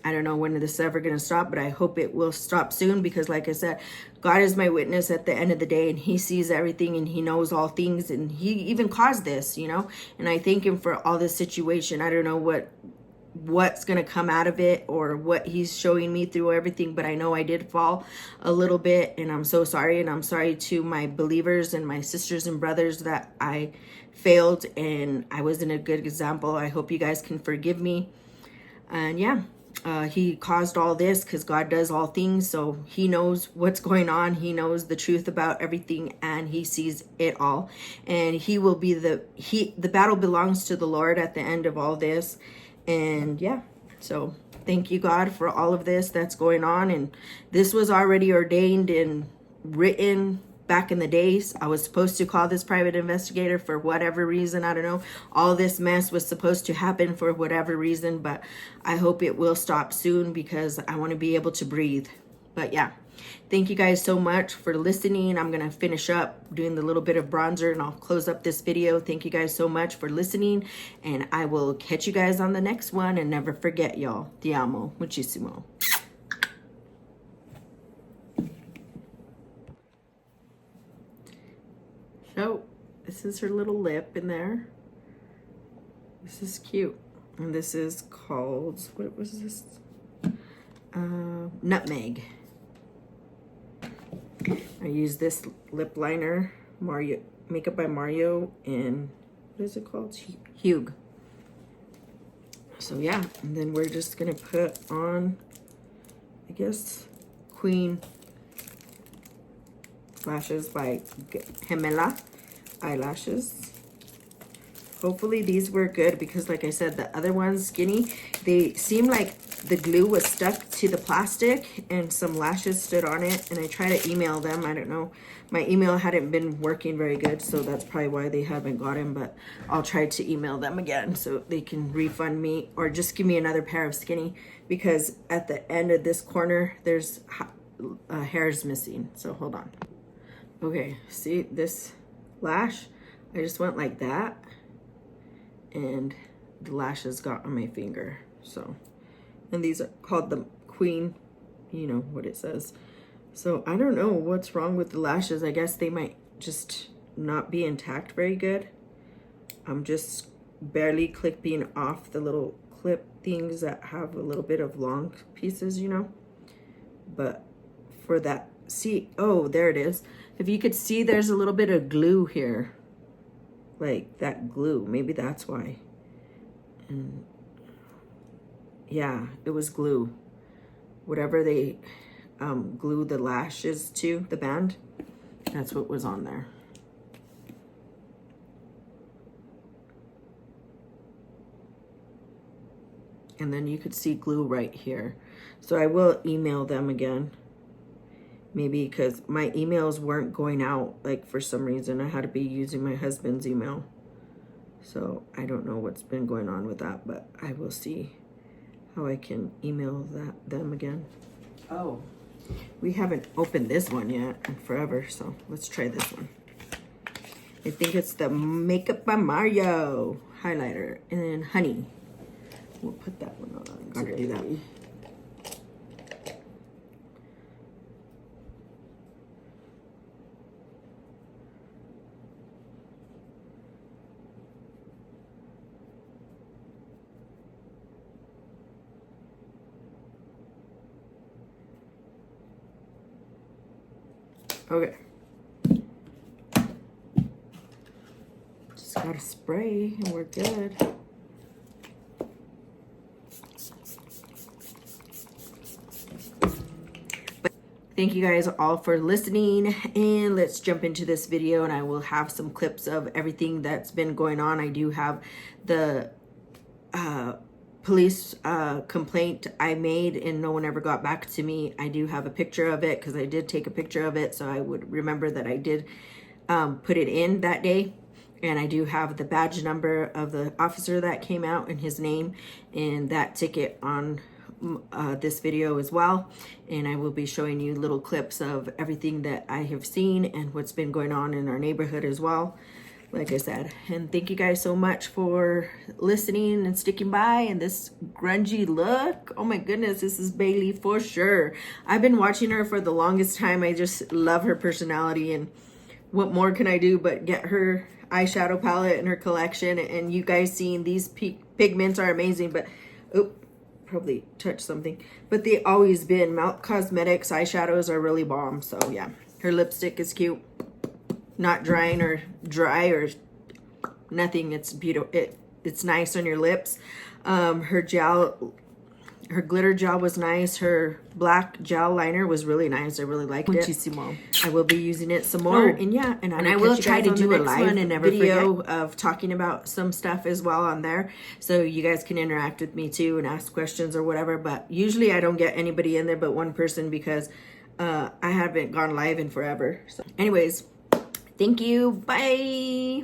I don't know when this is ever going to stop, but I hope it will stop soon, because like I said, God is my witness at the end of the day, and he sees everything and he knows all things, and he even caused this, you know, and I thank him for all this situation. I don't know what's going to come out of it or what he's showing me through everything, but I know I did fall a little bit, and I'm so sorry, and I'm sorry to my believers and my sisters and brothers that I failed and I wasn't a good example. I hope you guys can forgive me. And yeah, he caused all this because God does all things, so he knows what's going on. He knows the truth about everything, and he sees it all, and he will be the battle belongs to the Lord at the end of all this. And yeah, so thank you, God, for all of this that's going on. And this was already ordained and written back in the days. I was supposed to call this private investigator for whatever reason. I don't know. All this mess was supposed to happen for whatever reason, but I hope it will stop soon because I want to be able to breathe. But yeah, thank you guys so much for listening. I'm going to finish up doing the little bit of bronzer and I'll close up this video. Thank you guys so much for listening, and I will catch you guys on the next one. And never forget, y'all, te amo muchísimo. So this is her little lip in there. This is cute. And this is called, what was this? Nutmeg. I use this lip liner, Mario, Makeup by Mario, in, what is it called? Hue. So yeah, and then we're just gonna put on, I guess, Queen Lashes by Gemela eyelashes. Hopefully these were good, because like I said, the other ones, skinny, they seem like the glue was stuck to the plastic and some lashes stood on it, and I tried to email them. I don't know, my email hadn't been working very good, so that's probably why they haven't got them, but I'll try to email them again so they can refund me or just give me another pair of skinny, because at the end of this corner there's hairs missing. So hold on. Okay, see this lash? I just went like that, and the lashes got on my finger. So, and these are called the Queen, you know what it says. So I don't know what's wrong with the lashes. I guess they might just not be intact very good. I'm just barely clipping off the little clip things that have a little bit of long pieces, you know. But for that, see, oh, there it is. If you could see, there's a little bit of glue here. Like that glue, maybe that's why. And yeah, it was glue. Whatever they glue the lashes to, the band, that's what was on there. And then you could see glue right here. So I will email them again. Maybe because my emails weren't going out, like for some reason I had to be using my husband's email. So I don't know what's been going on with that, but I will see how I can email them again. Oh, we haven't opened this one yet in forever, so let's try this one. I think it's the Makeup by Mario highlighter and then honey. We'll put that one on. Gotta do that. Okay. Just gotta spray and we're good. Thank you guys all for listening, and let's jump into this video, and I will have some clips of everything that's been going on. I do have the police complaint I made and no one ever got back to me. I do have a picture of it because I did take a picture of it, so I would remember that I did put it in that day. And I do have the badge number of the officer that came out and his name and that ticket on this video as well. And I will be showing you little clips of everything that I have seen and what's been going on in our neighborhood as well, like I said. And thank you guys so much for listening and sticking by. And this grungy look, oh my goodness, this is Bailey for sure. I've been watching her for the longest time. I just love her personality, and what more can I do but get her eyeshadow palette and her collection. And you guys seeing these pigments are amazing, but oh, probably touched something, but they always been meltcosmetics eyeshadows are really bomb. So yeah, her lipstick is cute, not drying or dry or nothing. It's beautiful. It's nice on your lips. Her gel, her glitter gel was nice. Her black gel liner was really nice. I really liked it. I will be using it some more. And yeah, and I will try to do a live video of talking about some stuff as well on there, so you guys can interact with me too and ask questions or whatever. But usually I don't get anybody in there but one person because I haven't gone live in forever. So anyways, thank you. Bye.